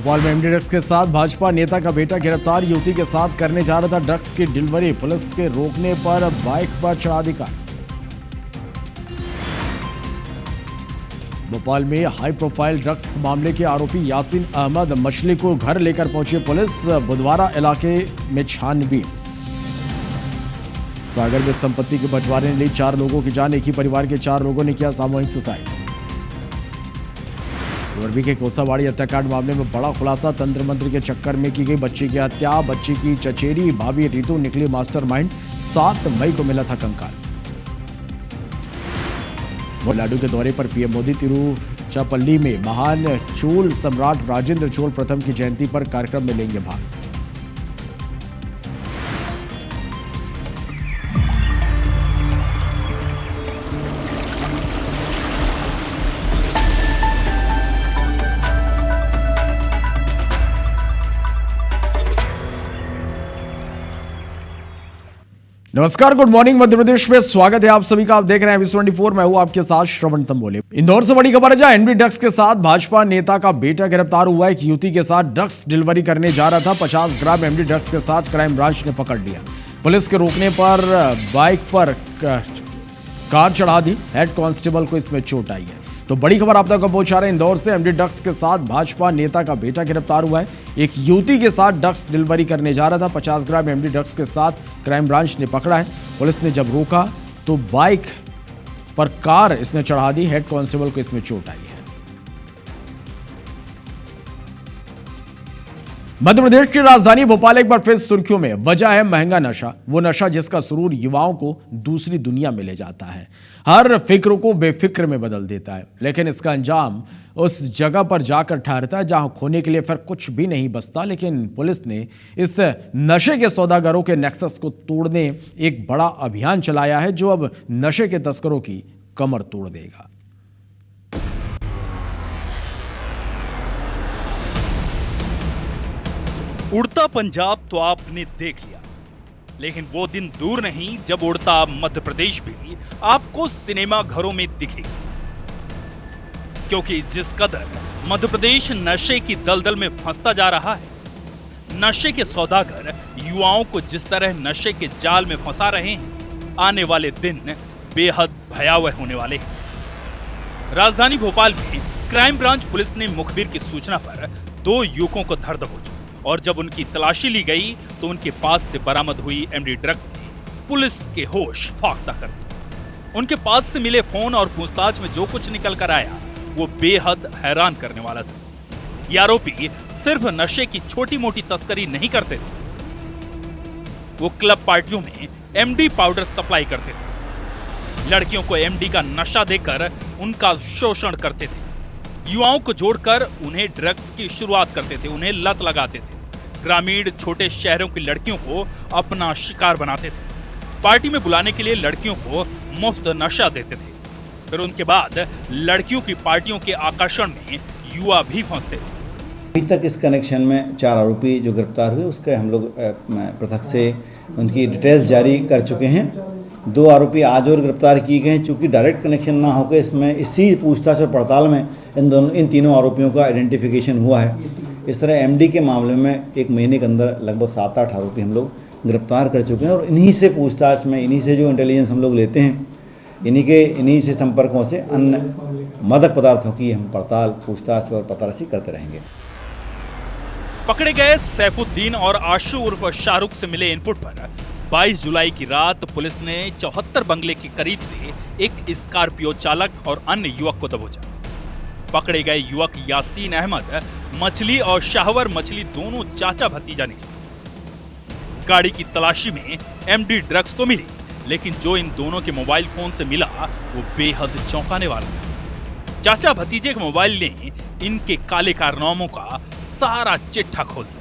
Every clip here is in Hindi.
भोपाल में एमडी ड्रग्स के साथ भाजपा नेता का बेटा गिरफ्तार। युवती के साथ करने जा रहा था ड्रग्स की डिलीवरी। पुलिस के रोकने पर बाइक पर चढ़ा अधिकारी। भोपाल में हाई प्रोफाइल ड्रग्स मामले के आरोपी यासीन अहमद मछली को घर लेकर पहुंची पुलिस। बुधवारा इलाके में छानबीन। सागर में संपत्ति के बंटवारे ने ली 4 लोगों की जान। एक ही परिवार के 4 लोगों ने किया सामूहिक सुसाइड। मोरबी के कोसावाड़ी हत्याकांड मामले में बड़ा खुलासा। तंत्र मंत्र के चक्कर में की गई बच्ची की हत्या। बच्ची की चचेरी भाभी रितु निकली मास्टरमाइंड। 7 मई को मिला था कंकाल। तमिलनाडु के दौरे पर पीएम मोदी तिरुचिरापल्ली में महान चोल सम्राट राजेंद्र चोल प्रथम की जयंती पर कार्यक्रम में लेंगे भाग। नमस्कार, गुड मॉर्निंग। मध्य प्रदेश में स्वागत है आप सभी का। आप देख रहे हैं Vis24। मैं हूं आपके साथ श्रवण तंबोले। इंदौर से बड़ी खबर है, जहां एमडी ड्रग्स के साथ भाजपा नेता का बेटा गिरफ्तार हुआ। एक युवती के साथ ड्रग्स डिलीवरी करने जा रहा था। 50 ग्राम एमडी ड्रग्स के साथ क्राइम ब्रांच ने पकड़ लिया। पुलिस के रोकने पर बाइक पर कार चढ़ा दी। हेड कांस्टेबल को इसमें चोट आई है। तो बड़ी खबर आप तक पहुंचा रहे हैं इंदौर से। एमडी ड्रग्स के साथ भाजपा नेता का बेटा गिरफ्तार हुआ है। एक युवती के साथ ड्रग्स डिलीवरी करने जा रहा था। 50 ग्राम एमडी ड्रग्स के साथ क्राइम ब्रांच ने पकड़ा है। पुलिस ने जब रोका तो बाइक पर कार इसने चढ़ा दी। हेड कांस्टेबल को इसमें चोट आई है। मध्य प्रदेश की राजधानी भोपाल एक बार फिर सुर्खियों में। वजह है महंगा नशा। वो नशा जिसका सुरूर युवाओं को दूसरी दुनिया में ले जाता है, हर फिक्र को बेफिक्र में बदल देता है। लेकिन इसका अंजाम उस जगह पर जाकर ठहरता है जहां खोने के लिए फिर कुछ भी नहीं बचता। लेकिन पुलिस ने इस नशे के सौदागरों के नेक्सस को तोड़ने एक बड़ा अभियान चलाया है, जो अब नशे के तस्करों की कमर तोड़ देगा। उड़ता पंजाब तो आपने देख लिया, लेकिन वो दिन दूर नहीं जब उड़ता मध्य प्रदेश भी आपको सिनेमा घरों में दिखेगा। क्योंकि जिस कदर मध्य प्रदेश नशे की दलदल में फंसता जा रहा है, नशे के सौदागर युवाओं को जिस तरह नशे के जाल में फंसा रहे हैं, आने वाले दिन बेहद भयावह होने वाले हैं। राजधानी भोपाल में क्राइम ब्रांच पुलिस ने मुखबिर की सूचना पर 2 युवकों को धर दबोचा और जब उनकी तलाशी ली गई तो उनके पास से बरामद हुई एमडी ड्रग्स ने पुलिस के होश फाख्ता कर दिए। उनके पास से मिले फोन और पूछताछ में जो कुछ निकल कर आया वो बेहद हैरान करने वाला था। ये आरोपी सिर्फ नशे की छोटी मोटी तस्करी नहीं करते थे, वो क्लब पार्टियों में एमडी पाउडर सप्लाई करते थे। लड़कियों को एमडी का नशा देकर उनका शोषण करते थे। युवाओं को जोड़कर उन्हें ड्रग्स की शुरुआत करते थे, उन्हें लत लगाते थे। ग्रामीण छोटे शहरों की लड़कियों को अपना शिकार बनाते थे। पार्टी में बुलाने के लिए लड़कियों को मुफ्त नशा देते थे। फिर उनके बाद लड़कियों की पार्टियों के आकर्षण में युवा भी फंसते थे। अभी तक इस कनेक्शन में 4 आरोपी जो गिरफ्तार हुए, उसके हम लोग पृथक से उनकी डिटेल्स जारी कर चुके हैं। 2 आरोपी आज और गिरफ्तार किए गए हैं। चूँकि डायरेक्ट कनेक्शन ना होकर इसमें इसी पूछताछ और पड़ताल में इन तीनों आरोपियों का आइडेंटिफिकेशन हुआ है। इस तरह एमडी के मामले में 1 महीने के अंदर लगभग 7-8 आरोपी हम लोग गिरफ्तार कर चुके हैं। और इन्हीं से पूछताछ में, इन्हीं से जो इंटेलिजेंस हम लोग लेते हैं, इन्हीं से संपर्कों से अन्य मादक पदार्थों की हम पड़ताल, पूछताछ और पताराशी करते रहेंगे। पकड़े गए सैफुद्दीन और आशु उर्फ शाहरुख से मिले इनपुट पर 22 जुलाई की रात पुलिस ने 74 बंगले के करीब से एक स्कॉर्पियो चालक और अन्य युवक को दबोचा। पकड़े गए युवक यासीन अहमद मछली और शाहवर मछली दोनों चाचा भतीजा निकले। गाड़ी की तलाशी में एमडी ड्रग्स तो मिली, लेकिन जो इन दोनों के मोबाइल फोन से मिला वो बेहद चौंकाने वाला था। चाचा भतीजे के मोबाइल ने इनके काले कारनामों का सारा चिट्ठा खोल दिया।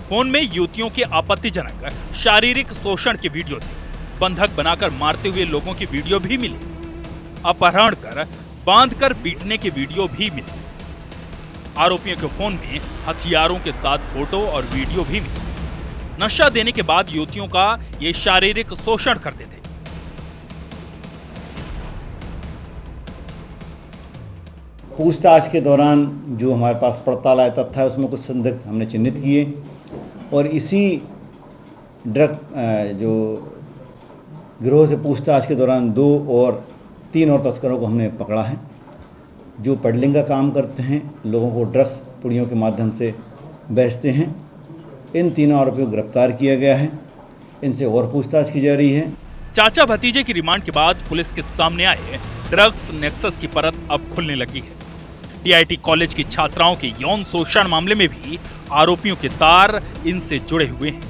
फोन में युवतियों के आपत्तिजनक शारीरिक शोषण के वीडियो थे। बंधक बनाकर मारते हुए लोगों की वीडियो भी मिली। अपहरण कर बांधकर पीटने के वीडियो भी मिले। आरोपियों के फोन में हथियारों के साथ फोटो और वीडियो भी मिले। नशा देने के बाद युवतियों का ये शारीरिक शोषण करते थे। पूछताछ के दौरान जो हमारे पास पड़ताल आया तथ्य है उसमें कुछ संदिग्ध हमने चिन्हित किए और इसी ड्रग जो गिरोह से पूछताछ के दौरान 3 और तस्करों को हमने पकड़ा है जो पेडलिंग का काम करते हैं, लोगों को ड्रग्स पुड़ियों के माध्यम से बेचते हैं। इन 3 आरोपियों को गिरफ्तार किया गया है, इनसे और पूछताछ की जा रही है। चाचा भतीजे की रिमांड के बाद पुलिस के सामने आए ड्रग्स नेक्सस की परत अब खुलने लगी है। टीआईटी कॉलेज की छात्राओं के यौन शोषण मामले में भी आरोपियों के तार इनसे जुड़े हुए हैं।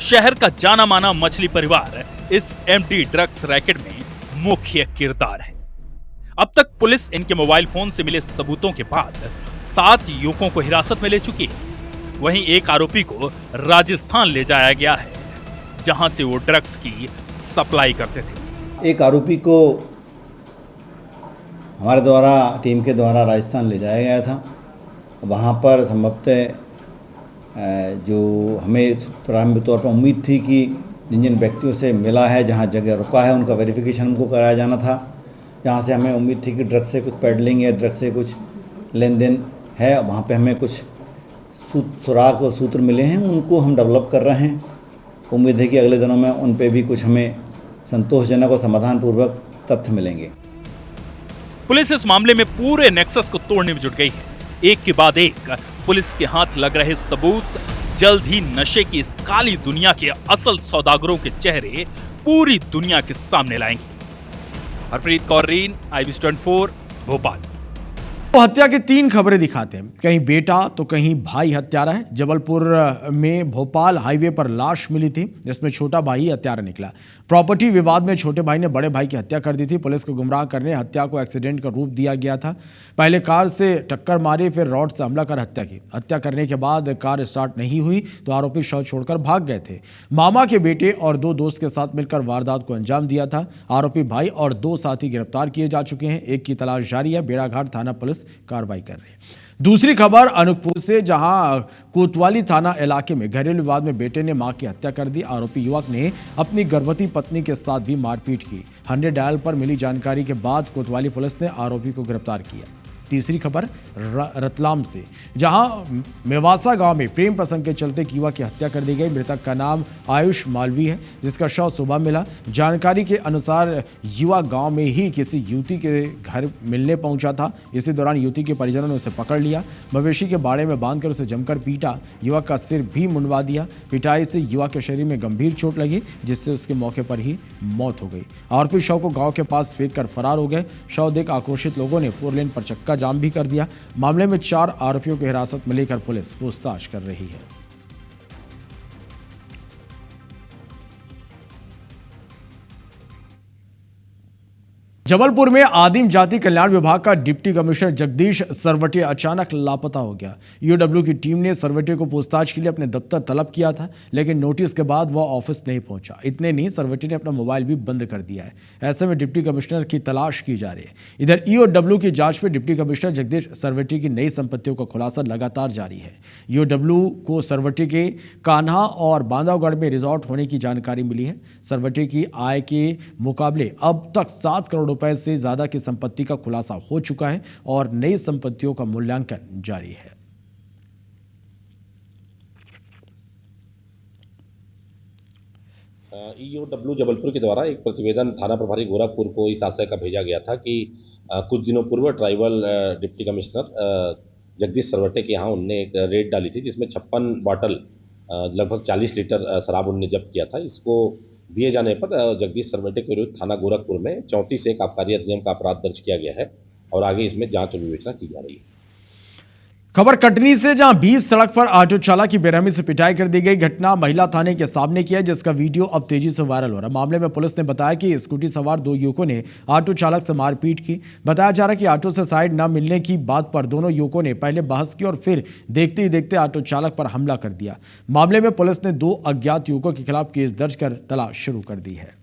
शहर का जाना माना मछली परिवार इस एमडी ड्रग्स रैकेट में मुख्य किरदार है। अब तक पुलिस इनके मोबाइल फोन से मिले सबूतों के बाद 7 युवकों को हिरासत में ले चुकी है। वहीं एक आरोपी को राजस्थान ले जाया गया है, जहां से वो ड्रग्स की सप्लाई करते थे। एक आरोपी को हमारे द्वारा टीम के द्वारा राजस्थान ले जाया गया था। वहाँ पर संभवतः जो हमें प्रारंभिक तौर पर उम्मीद थी कि जिन व्यक्तियों से मिला है, जहाँ जगह रुका है, उनका वेरिफिकेशन हमको कराया जाना था। जहाँ से हमें उम्मीद थी कि ड्रग्स से कुछ पेडलिंग या ड्रग्स से कुछ लेन देन है, वहाँ पे हमें कुछ सुराग और सूत्र मिले हैं, उनको हम डेवलप कर रहे हैं। उम्मीद है कि अगले दिनों में उन पे भी कुछ हमें संतोषजनक और समाधानपूर्वक तथ्य मिलेंगे। पुलिस इस मामले में पूरे नेक्सस को तोड़ने में जुट गई है। एक के बाद एक पुलिस के हाथ लग रहे सबूत जल्द ही नशे की इस काली दुनिया के असल सौदागरों के चेहरे पूरी दुनिया के सामने लाएंगे। हरप्रीत कौर रीन, IBC24, भोपाल। तो हत्या की 3 खबरें दिखाते हैं, कहीं बेटा तो कहीं भाई हत्यारा है। जबलपुर में भोपाल हाईवे पर लाश मिली थी, जिसमें छोटा भाई हत्यारा निकला। प्रॉपर्टी विवाद में छोटे भाई ने बड़े भाई की हत्या कर दी थी। पुलिस को गुमराह करने हत्या को एक्सीडेंट का रूप दिया गया था। पहले कार से टक्कर मारी, फिर रॉड से हमला कर हत्या की। हत्या करने के बाद कार स्टार्ट नहीं हुई तो आरोपी शव छोड़कर भाग गए थे। मामा के बेटे और 2 दोस्त के साथ मिलकर वारदात को अंजाम दिया था। आरोपी भाई और 2 साथी गिरफ्तार किए जा चुके हैं। एक की तलाश जारी है। बेड़ाघाट थाना पुलिस कार्रवाई कर रही है। दूसरी खबर अनूपपुर से, जहां कोतवाली थाना इलाके में घरेलू विवाद में बेटे ने मां की हत्या कर दी। आरोपी युवक ने अपनी गर्भवती पत्नी के साथ भी मारपीट की। 100 डायल पर मिली जानकारी के बाद कोतवाली पुलिस ने आरोपी को गिरफ्तार किया। तीसरी खबर रतलाम से, जहां मेवासा गांव में प्रेम प्रसंग के चलते एक युवक की हत्या कर दी गई। मृतक का नाम आयुष मालवी है, जिसका शव सुबह मिला। जानकारी के अनुसार युवक गांव में ही किसी युवती के घर मिलने पहुंचा था। इसी दौरान युवती के परिजनों ने उसे पकड़ लिया। मवेशी के बाड़े में बांधकर उसे जमकर पीटा। युवक का सिर भी मुंडवा दिया। पिटाई से युवक के शरीर में गंभीर चोट लगी, जिससे उसके मौके पर ही मौत हो गई। आरोपी शव को गांव के पास फेंक कर फरार हो गए। शव देख आक्रोशित लोगों ने 4 लेन पर चक्का जाम भी कर दिया। मामले में 4 आरोपियों को हिरासत में लेकर पुलिस पूछताछ कर रही है। जबलपुर में आदिम जाति कल्याण विभाग का डिप्टी कमिश्नर जगदीश सरवटे अचानक लापता हो गया। ईओडब्ल्यू की टीम ने सरवटे को पूछताछ के लिए अपने दफ्तर तलब किया था, लेकिन नोटिस के बाद वह ऑफिस नहीं पहुंचा। इतने नहीं, सरवटे ने अपना मोबाइल भी बंद कर दिया है। ऐसे में डिप्टी कमिश्नर की तलाश की जा रही है। इधर ईओडब्ल्यू की जांच में डिप्टी कमिश्नर जगदीश सरवटे की नई संपत्तियों का खुलासा लगातार जारी है। ईओडब्ल्यू को सरवटे के कान्हा और बांधवगढ़ में रिजॉर्ट होने की जानकारी मिली है। सरवटे की आय के मुकाबले अब तक 7 करोड़ रुपए से ज्यादा की संपत्ति का खुलासा हो चुका है और नई संपत्तियों का मूल्यांकन जारी है। ईओडब्ल्यू जबलपुर के द्वारा एक प्रतिवेदन थाना प्रभारी गोरखपुर को इस आशय का भेजा गया था कि कुछ दिनों पूर्व tribal deputy commissioner Jagdish Sarwate के यहाँ उनने एक रेड डाली थी, जिसमें 56 बॉटल लगभग 40 लीटर शराब उन्होंने जब्त किया था। इसको दिए जाने पर जगदीश सरवटे के विरुद्ध थाना गोरखपुर में 34 आबकारी अधिनियम का अपराध दर्ज किया गया है और आगे इसमें जांच और विवेचना की जा रही है। खबर कटनी से, जहां 20 सड़क पर ऑटो चालक की बेरहमी से पिटाई कर दी गई। घटना महिला थाने के सामने की है, जिसका वीडियो अब तेजी से वायरल हो रहा है। मामले में पुलिस ने बताया कि स्कूटी सवार 2 युवकों ने ऑटो चालक से मारपीट की। बताया जा रहा है कि ऑटो से साइड न मिलने की बात पर दोनों युवकों ने पहले बहस की और फिर देखते ही देखते ऑटो चालक पर हमला कर दिया। मामले में पुलिस ने 2 अज्ञात युवकों के खिलाफ केस दर्ज कर तलाश शुरू कर दी है।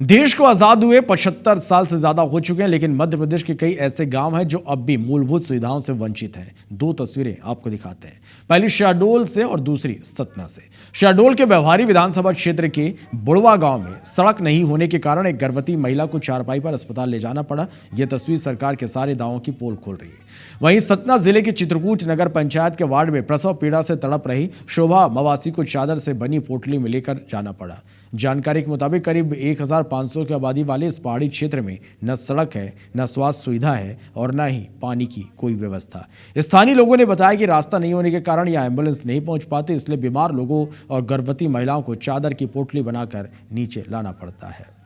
देश को आजाद हुए 75 साल से ज्यादा हो चुके हैं, लेकिन मध्य प्रदेश के कई ऐसे गांव हैं जो अब भी मूलभूत सुविधाओं से वंचित हैं। दो तस्वीरें आपको दिखाते हैं, पहली शहडोल से और दूसरी सतना से। शहडोल के व्यवहारी विधानसभा क्षेत्र के बुड़वा गांव में सड़क नहीं होने के कारण एक गर्भवती महिला को चारपाई पर अस्पताल ले जाना पड़ा। यह तस्वीर सरकार के सारे दावों की पोल खोल रही है। वहीं सतना जिले के चित्रकूट नगर पंचायत के वार्ड में प्रसव पीड़ा से तड़प रही शोभा मवासी को चादर से बनी पोटली में लेकर जाना पड़ा। जानकारी के मुताबिक करीब 1500 की आबादी वाले इस पहाड़ी क्षेत्र में न सड़क है, न स्वास्थ्य सुविधा है और न ही पानी की कोई व्यवस्था। स्थानीय लोगों ने बताया कि रास्ता नहीं होने के कारण यह एम्बुलेंस नहीं पहुंच पाते, इसलिए बीमार लोगों और गर्भवती महिलाओं को चादर की पोटली बनाकर नीचे लाना पड़ता है।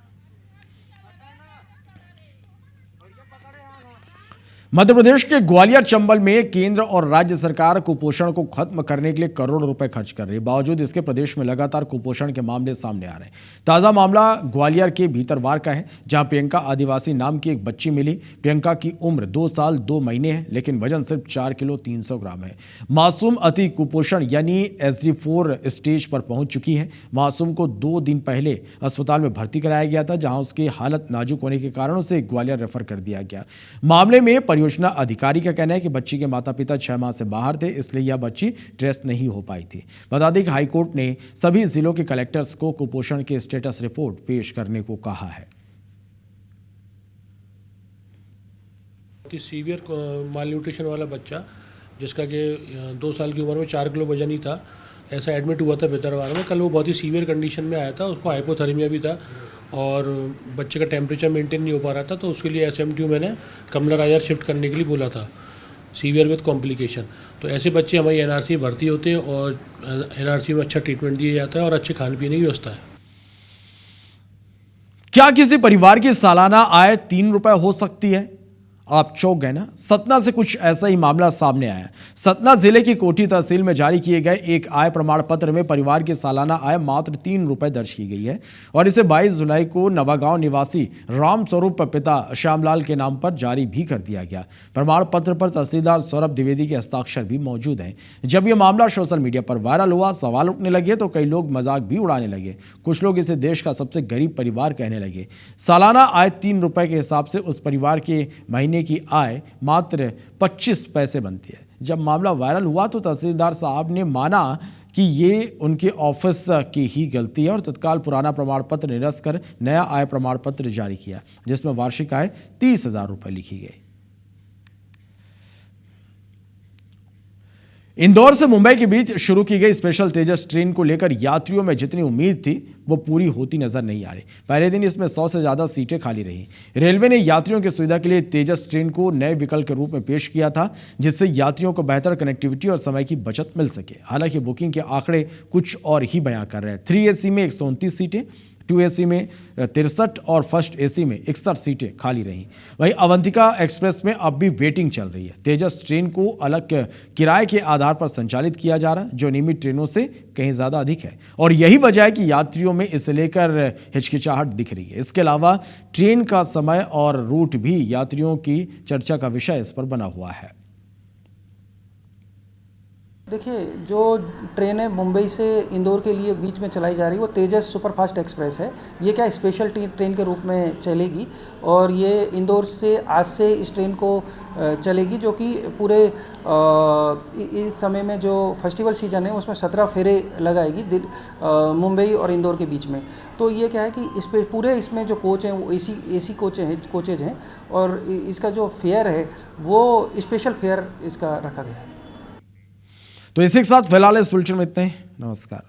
मध्य प्रदेश के ग्वालियर चंबल में केंद्र और राज्य सरकार कुपोषण को खत्म करने के लिए करोड़ों रुपए खर्च कर रही है। बावजूद इसके प्रदेश में लगातार कुपोषण के मामले सामने आ रहे हैं। ताजा मामला ग्वालियर के भीतरवार का है, जहां प्रियंका आदिवासी नाम की एक बच्ची मिली। प्रियंका की उम्र 2 साल 2 महीने है, लेकिन वजन सिर्फ 4 किलो 300 ग्राम है। मासूम अति कुपोषण यानी SD4 स्टेज पर पहुंच चुकी है। मासूम को 2 दिन पहले अस्पताल में भर्ती कराया गया था, जहां उसकी हालत नाजुक होने के कारण उसे ग्वालियर रेफर कर दिया गया। मामले में योजना अधिकारी का कहना है कि बच्ची के माता पिता 6 माह से बाहर थे, इसलिए यह बच्ची टेस्ट नहीं हो पाई थी। बता दें कि हाईकोर्ट ने सभी जिलों के कलेक्टर्स को कुपोषण की स्टेटस रिपोर्ट पेश करने को कहा है। सीवियर माल न्यूट्रिशन वाला बच्चा जिसका कि 2 साल की उम्र में 4 किलो वजन ही था, ऐसा एडमिट हुआ था भीतरवार में। कल वो बहुत ही सीवियर कंडीशन में आया था, उसको हाइपोथर्मिया भी था और बच्चे का टेम्परेचर मेंटेन नहीं हो पा रहा था, तो उसके लिए SMTU मैंने कमला रायर शिफ्ट करने के लिए बोला था, सीवियर विद कॉम्प्लिकेशन। तो ऐसे बच्चे हमारी NRC भर्ती होते हैं और NRC में अच्छा ट्रीटमेंट दिया जाता है और अच्छे खाने पीने की व्यवस्था है। क्या किसी परिवार की सालाना आय 3 रुपए हो सकती है? आप चौंक गए ना? सतना से कुछ ऐसा ही मामला सामने आया। सतना जिले की कोठी तहसील में जारी किए गए एक आय प्रमाण पत्र में परिवार की सालाना आय मात्र 3 रुपए दर्ज की गई है और इसे 22 जुलाई को नवागांव निवासी रामस्वरूप पिता श्यामलाल के नाम पर जारी भी कर दिया गया। प्रमाण पत्र पर तहसीलदार सौरभ द्विवेदी के हस्ताक्षर भी मौजूद हैं। जब यह मामला सोशल मीडिया पर वायरल हुआ, सवाल उठने लगे तो कई लोग मजाक भी उड़ाने लगे। कुछ लोग इसे देश का सबसे गरीब परिवार कहने लगे। सालाना आय 3 रुपए के हिसाब से उस परिवार के महीने की आय मात्र 25 पैसे बनती है। जब मामला वायरल हुआ तो तहसीलदार साहब ने माना कि ये उनके ऑफिस की ही गलती है और तत्काल पुराना प्रमाण पत्र निरस्त कर नया आय प्रमाण पत्र जारी किया, जिसमें वार्षिक आय 30,000 रुपए लिखी गई। इंदौर से मुंबई के बीच शुरू की गई स्पेशल तेजस ट्रेन को लेकर यात्रियों में जितनी उम्मीद थी वो पूरी होती नजर नहीं आ रही। पहले दिन इसमें 100 से ज्यादा सीटें खाली रही। रेलवे ने यात्रियों की सुविधा के लिए तेजस ट्रेन को नए विकल्प के रूप में पेश किया था, जिससे यात्रियों को बेहतर कनेक्टिविटी और समय की बचत मिल सके। हालांकि बुकिंग के आंकड़े कुछ और ही बयां कर रहे हैं। 3AC में 129 सीटें, 2AC में 63 और फर्स्ट AC में 61 सीटें खाली रहीं। वहीं अवंतिका एक्सप्रेस में अब भी वेटिंग चल रही है। तेजस ट्रेन को अलग किराए के आधार पर संचालित किया जा रहा है, जो नियमित ट्रेनों से कहीं ज़्यादा अधिक है और यही वजह है कि यात्रियों में इसे लेकर हिचकिचाहट दिख रही है। इसके अलावा ट्रेन का समय और रूट भी यात्रियों की चर्चा का विषय इस पर बना हुआ है। देखिए, जो ट्रेनें मुंबई से इंदौर के लिए बीच में चलाई जा रही है वो तेजस सुपरफास्ट एक्सप्रेस है। ये क्या स्पेशल ट्रेन के रूप में चलेगी और ये इंदौर से आज से इस ट्रेन को चलेगी, जो कि पूरे इस समय में जो फेस्टिवल सीजन है उसमें 17 फेरे लगाएगी मुंबई और इंदौर के बीच में। तो ये क्या है कि इस पे पूरे इसमें जो कोच हैं वो AC कोचेज हैं और इसका जो फेयर है वो स्पेशल फेयर इसका रखा गया है। तो इसी के साथ फिलहाल इस बुलेटिन में इतने ही। नमस्कार।